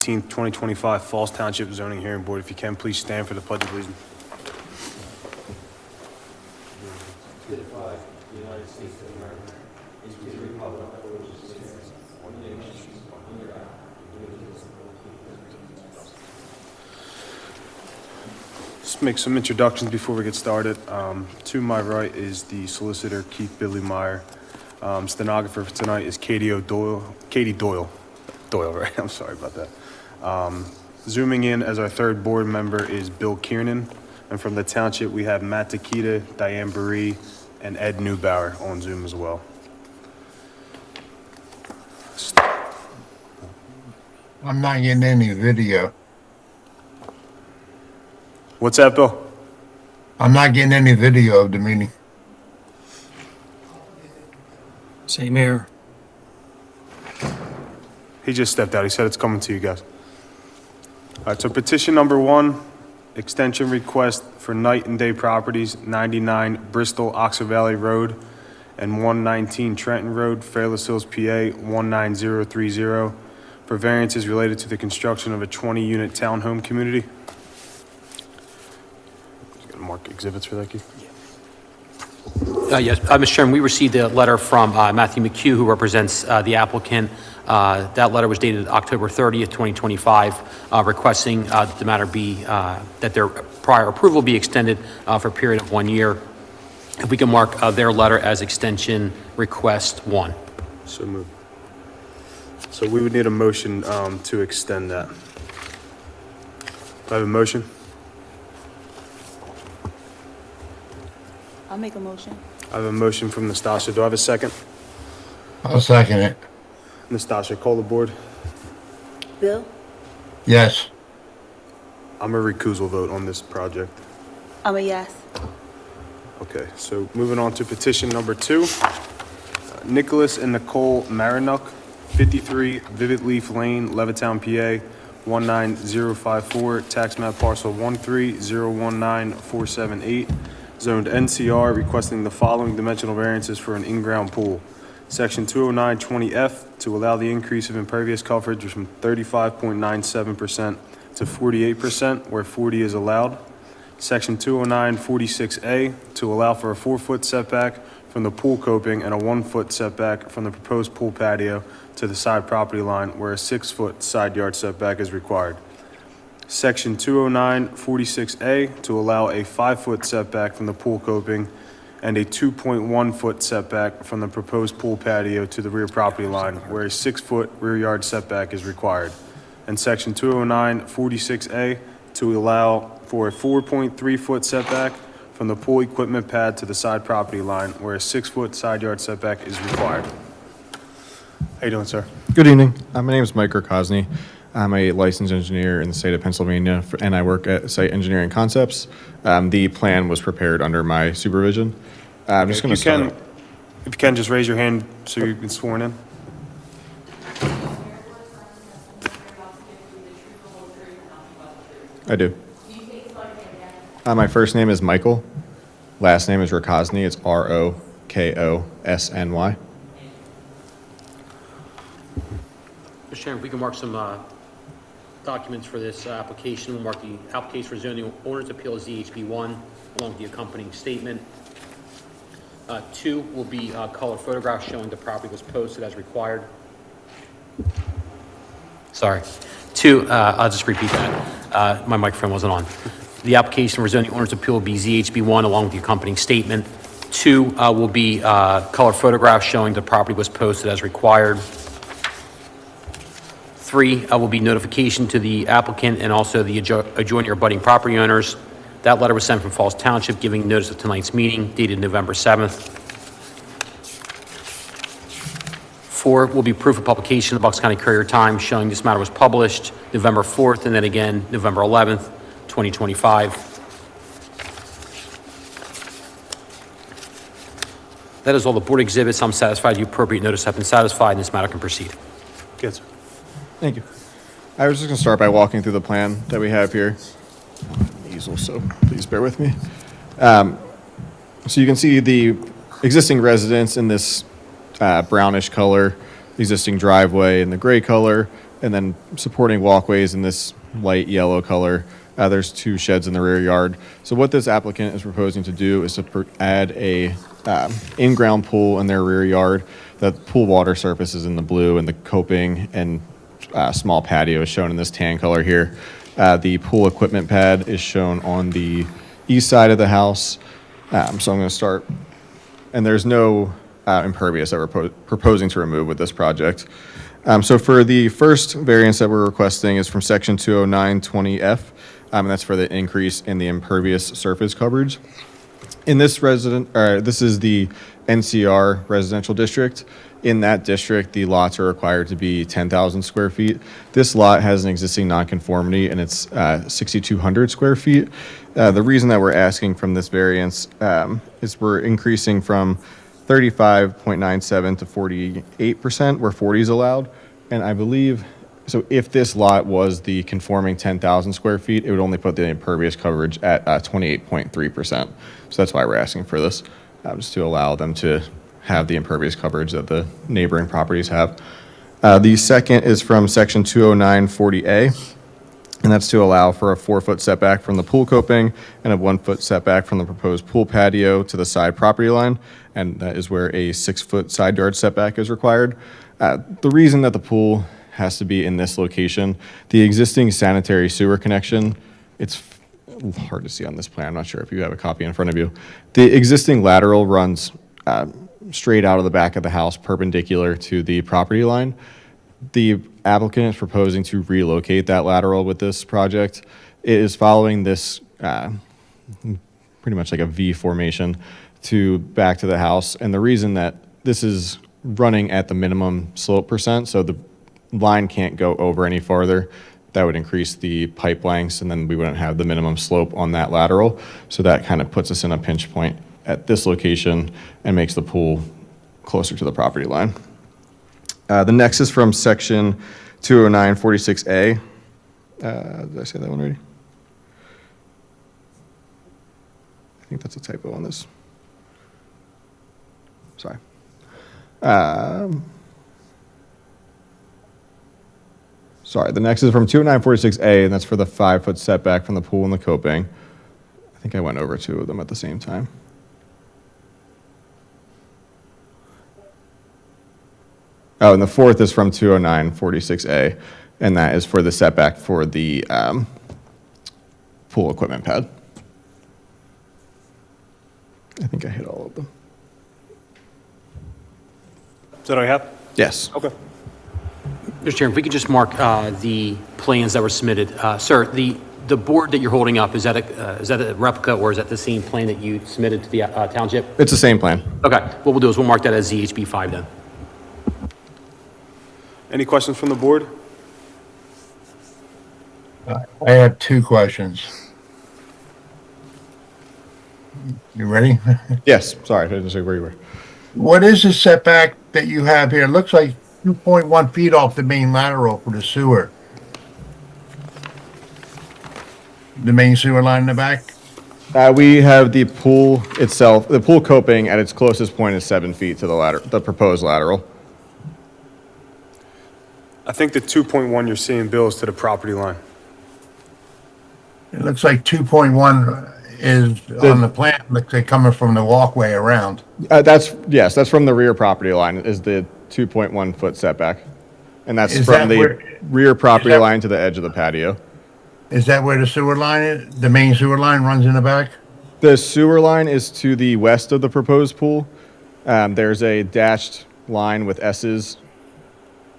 18th, 2025 Falls Township Zoning Hearing Board. If you can, please stand for the Pledge of Allegiance. Let's make some introductions before we get started. To my right is the solicitor, Keith Billy Meyer. Stenographer for tonight is Katie Doyle, right? I'm sorry about that. Zooming in as our third board member is Bill Kiernan. And from the township, we have Matt Takita, Diane Baree, and Ed Neubauer on Zoom as well. I'm not getting any video. What's that, Bill? I'm not getting any video of the meeting. Same here. He just stepped out. He said it's coming to you guys. All right, so petition number 1, extension request for night and day properties, 99 Bristol-Oxford Valley Road and 119 Trenton Road, Fairless Hills, PA, 19030, for variances related to the construction of a 20-unit townhome community. Just gonna mark exhibits for that, Keith. Yes, Mr. Chairman, we received a letter from Matthew McHugh, who represents the applicant. That letter was dated October 30th, 2025, requesting that the matter be, that their prior approval be extended for a period of 1 year. If we can mark their letter as extension request 1. So moved. So we would need a motion to extend that. Do I have a motion? I'll make a motion. I have a motion from Nastasha. Do I have a second? I'll second it. Nastasha, call the board. Bill? Yes. I'm a recusal vote on this project. I'm a yes. Okay, so moving on to petition number 2. Nicholas and Nicole Marinuk, 53 Vividleaf Lane, Levittown, PA, 19054, tax map parcel 130194778, zoned NCR, requesting the following dimensional variances for an in-ground pool. Section 20920F to allow the increase of impervious coverage from 35.97% to 48%, where 40 is allowed. Section 20946A to allow for a 4-foot setback from the pool coping and a 1-foot setback from the proposed pool patio to the side property line, where a 6-foot side yard setback is required. Section 20946A to allow a 5-foot setback from the pool coping and a 2.1-foot setback from the proposed pool patio to the rear property line, where a 6-foot rear yard setback is required. And section 20946A to allow for a 4.3-foot setback from the pool equipment pad to the side property line, where a 6-foot side yard setback is required. How you doing, sir? Good evening. My name is Mike Rokosny. I'm a licensed engineer in the state of Pennsylvania, and I work at Site Engineering Concepts. The plan was prepared under my supervision. I'm just going to start. If you can, just raise your hand so you've been sworn in. I do. My first name is Michael. Last name is Rokosny. It's Rokosny. Mr. Chairman, if we can mark some documents for this application. We'll mark the application for zoning owner's appeal as ZHB1 along with the accompanying statement. 2 will be color photographs showing the property was posted as required. Sorry. 2, I'll just repeat that. My microphone wasn't on. The application for zoning owner's appeal will be ZHB1 along with the accompanying statement. 2 will be color photographs showing the property was posted as required. 3 will be notification to the applicant and also the adjoining or abutting property owners. That letter was sent from Falls Township giving notice of tonight's meeting dated November 7th. 4 will be proof of publication in the Bucks County Courier Times showing this matter was published November 4th and then again November 11th, 2025. That is all the board exhibits. I'm satisfied the appropriate notice have been satisfied and this matter can proceed. Yes, sir. Thank you. I was just going to start by walking through the plan that we have here. Easel, so please bear with me. So you can see the existing residence in this brownish color, existing driveway in the gray color, and then supporting walkways in this light yellow color. There's 2 sheds in the rear yard. So what this applicant is proposing to do is to add a in-ground pool in their rear yard. The pool water surface is in the blue, and the coping and small patio is shown in this tan color here. The pool equipment pad is shown on the east side of the house. So I'm going to start, and there's no impervious that we're proposing to remove with this project. So for the first variance that we're requesting is from section 209-20F, and that's for the increase in the impervious surface coverage. In this this is the NCR residential district. In that district, the lots are required to be 10,000 square feet. This lot has an existing nonconformity, and it's 6,200 square feet. The reason that we're asking from this variance is we're increasing from 35.97 to 48%, where 40 is allowed. And I believe, so if this lot was the conforming 10,000 square feet, it would only put the impervious coverage at 28.3%. So that's why we're asking for this, just to allow them to have the impervious coverage that the neighboring properties have. The second is from section 209-40A, and that's to allow for a 4-foot setback from the pool coping and a 1-foot setback from the proposed pool patio to the side property line, and that is where a 6-foot side yard setback is required. The reason that the pool has to be in this location, the existing sanitary sewer connection, it's hard to see on this plan, I'm not sure if you have a copy in front of you. The existing lateral runs straight out of the back of the house, perpendicular to the property line. The applicant is proposing to relocate that lateral with this project. It is following this pretty much like a V formation to back to the house. And the reason that this is running at the minimum slope percent, so the line can't go over any farther, that would increase the pipe lengths, and then we wouldn't have the minimum slope on that lateral. So that kind of puts us in a pinch point at this location and makes the pool closer to the property line. The next is from section 209-46A. Did I say that one already? I think that's a typo on this. Sorry. Sorry, the next is from 209-46A, and that's for the 5-foot setback from the pool and the coping. I think I went over 2 of them at the same time. Oh, and the fourth is from 209-46A, and that is for the setback for the pool equipment pad. I think I hit all of them. Is that all you have? Yes. Okay. Mr. Chairman, if we could just mark the plans that were submitted. Sir, the board that you're holding up, is that a replica, or is that the same plan that you submitted to the township? It's the same plan. Okay, what we'll do is we'll mark that as ZHB 5 then. Any questions from the board? I have 2 questions. You ready? Yes, sorry, I didn't say where you were. What is the setback that you have here? It looks like 2.1 feet off the main lateral for the sewer. The main sewer line in the back? We have the pool itself, the pool coping at its closest point is 7 feet to the proposed lateral. I think the 2.1 you're seeing, Bill, is to the property line. It looks like 2.1 is on the plan, looks like coming from the walkway around. That's from the rear property line is the 2.1 foot setback. And that's Is from that the where- rear property is that- line to the edge of the patio. Is that where the sewer line is? The main sewer line runs in the back? The sewer line is to the west of the proposed pool. There's a dashed line with S's.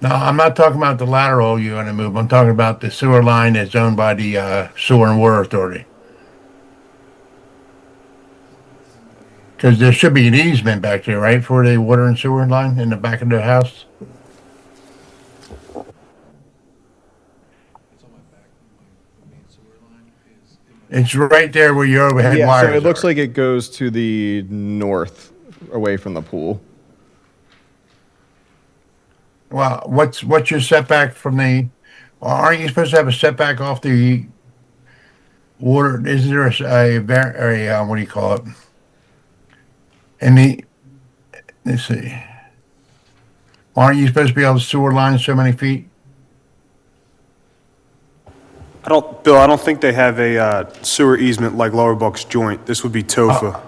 No, I'm not talking about the lateral you're gonna move. I'm talking about the sewer line that's owned by the Sewer and Water Authority. Because there should be an easement back there, right, for the water and sewer line in the back of the house? It's right there where your overhead Yeah, wires so it looks are. like it goes to the north away from the pool. Well, what's your setback from the, aren't you supposed to have a setback off the water? Is there what do you call it? Let's see. Aren't you supposed to be able to sewer line so many feet? Bill, I don't think they have a sewer easement like Lower Bucks Joint. This would be TOFA.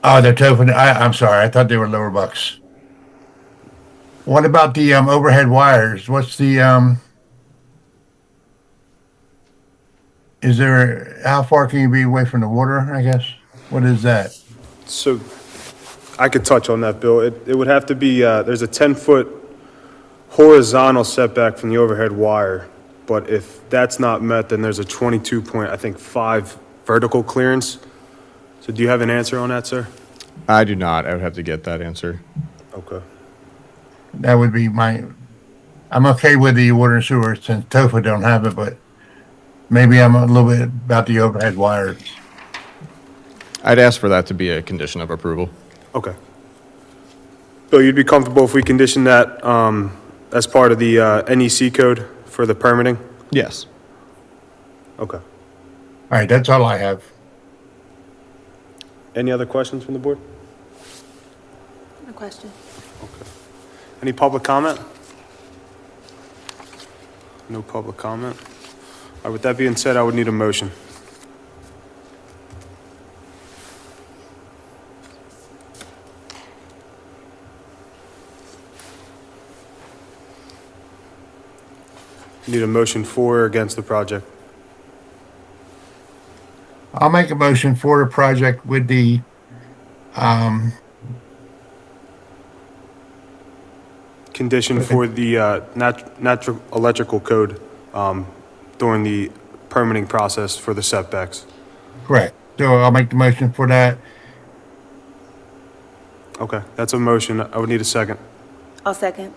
Oh, they're tough. I'm sorry. I thought they were lower bucks. What about the overhead wires? What's the is there, how far can you be away from the water, I guess? What is that? So I could touch on that, Bill. It would have to be, there's a 10-foot horizontal setback from the overhead wire. But if that's not met, then there's a 22 point, I think, 5 vertical clearance. So do you have an answer on that, sir? I do not. I would have to get that answer. Okay. That would be I'm okay with the water and sewer since TOFA don't have it, but maybe I'm a little bit about the overhead wires. I'd ask for that to be a condition of approval. Okay. Bill, you'd be comfortable if we condition that as part of the NEC code for the permitting? Yes. Okay. All right, that's all I have. Any other questions from the board? No question. Any public comment? No public comment. All right, with that being said, I would need a motion. Need a motion for or against the project? I'll make a motion for the project with the Condition for the natural electrical code during the permitting process for the setbacks. correct. So I'll make the motion for that. Okay, that's a motion. I would need a second. I'll second.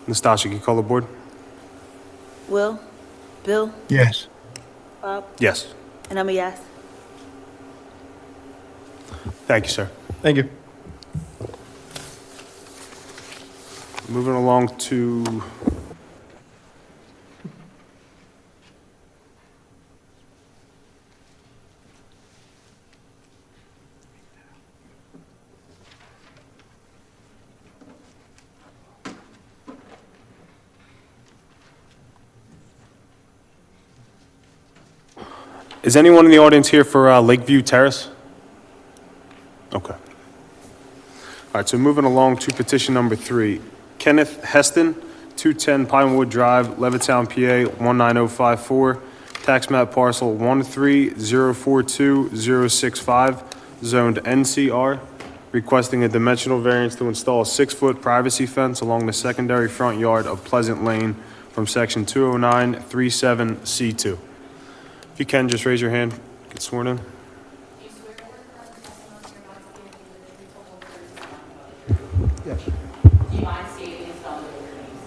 Nastasha, can you call the board? Will? Bill? Yes. Bob? Yes. And I'm a yes. Thank you, sir. Thank you. Moving along to Is anyone in the audience here for Lakeview Terrace? Okay. All right, so moving along to petition number 3. Kenneth Heston, 210 Pinewood Drive, Levittown, PA, 19054, tax map parcel 13042-065, zoned NCR, requesting a dimensional variance to install a 6-foot privacy fence along the secondary front yard of Pleasant Lane from section 20937C2. If you can, just raise your hand, get sworn in. Yes. Do you mind stating and spelling your names?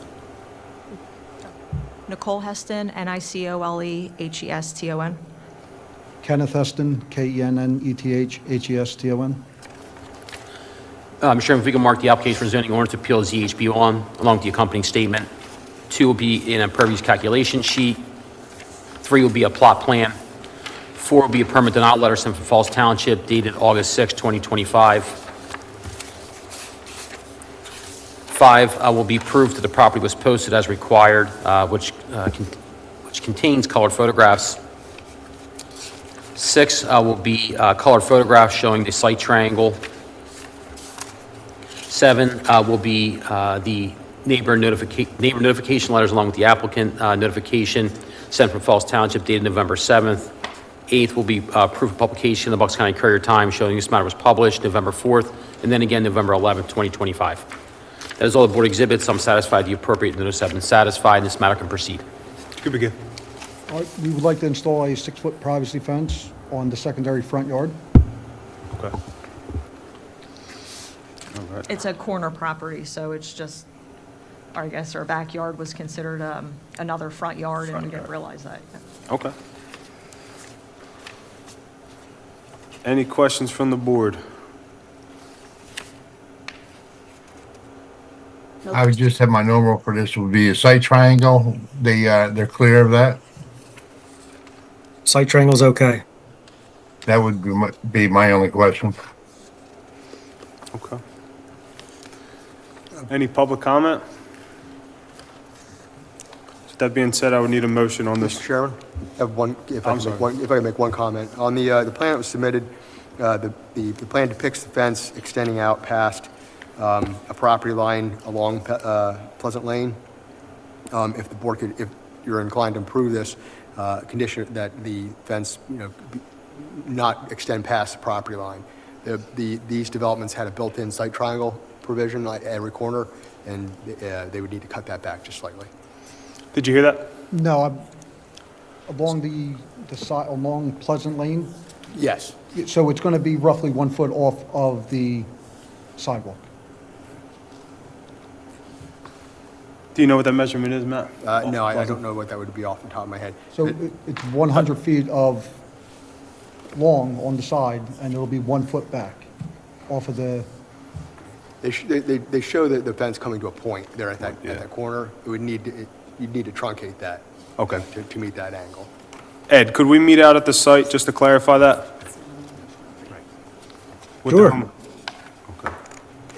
Nicole Heston, Nicoleheston. Kenneth Heston, Kennetheston. Mr. Chairman, if we can mark the application for zoning ordinance appeal as ZHB on, along with the accompanying statement. 2 will be in a impervious calculation sheet. 3 will be a plot plan. 4 will be a permit denial letter sent from Falls Township dated August 6, 2025. 5 will be proof that the property was posted as required, which contains colored photographs. 6 will be colored photographs showing the site triangle. 7 will be the neighbor notification letters along with the applicant notification sent from Falls Township dated November 7th. 8th will be proof of publication in the Bucks County Courier Times showing this matter was published November 4th, and then again November 11th, 2025. That is all the board exhibits. I'm satisfied the appropriate notice have been satisfied, and this matter can proceed. Good begin. We would like to install a 6-foot privacy fence on the secondary front yard. Okay. All right. It's a corner property, so it's just, I guess our backyard was considered another front yard, and we didn't realize that. Okay. Any questions from the board? I would just have my normal for this would be a site triangle. They're clear of that. Site triangle's okay. That would be my only question. Okay. Any public comment? That being said, I would need a motion on this. Mr. Chairman, I have one, if I I'm can sorry. make one, if I can make one comment. On the plan that was submitted, the plan depicts the fence extending out past a property line along Pleasant Lane. If the board could, if you're inclined to approve this, condition that the fence, not extend past the property line. These developments had a built-in site triangle provision at every corner, and they would need to cut that back just slightly. Did you hear that? No, along the side, along Pleasant Lane, Yes. so it's going to be roughly 1 foot off of the sidewalk. Do you know what that measurement is, Matt? No, I don't know what that would be off the top of my head. So it's 100 feet of long on the side, and it'll be 1 foot back off of the, They show the fence coming to a point there at that corner. It would need to, you'd need to truncate that Okay. to meet that angle. Ed, could we meet out at the site just to clarify that? With the Sure. home-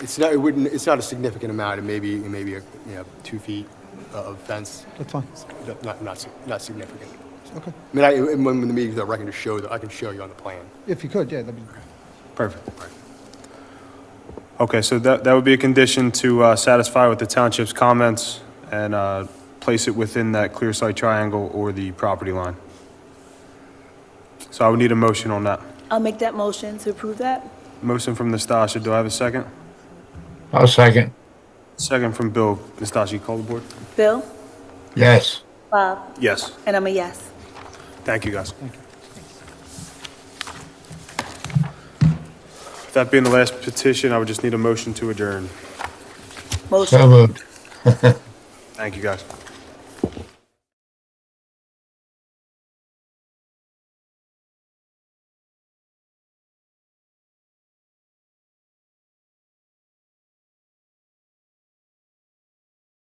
It's not a significant amount. It may be 2 feet of fence. that's fine. Not significant. Okay. I mean, when the meeting's over, I can just show I can show you on the plan. If you could, yeah, that'd be, Perfect. Okay, so that would be a condition to satisfy with the township's comments and place it within that clear sight triangle or the property line. So I would need a motion on that. I'll make that motion to approve that. Motion from Nastasha, do I have a second? I'll second. Second from Bill. Nastasha, you call the board? Bill, Yes. Bob, Yes. and I'm a yes. Thank you, guys. That being the last petition, I would just need a motion to adjourn. Motion. So moved. Thank you, guys.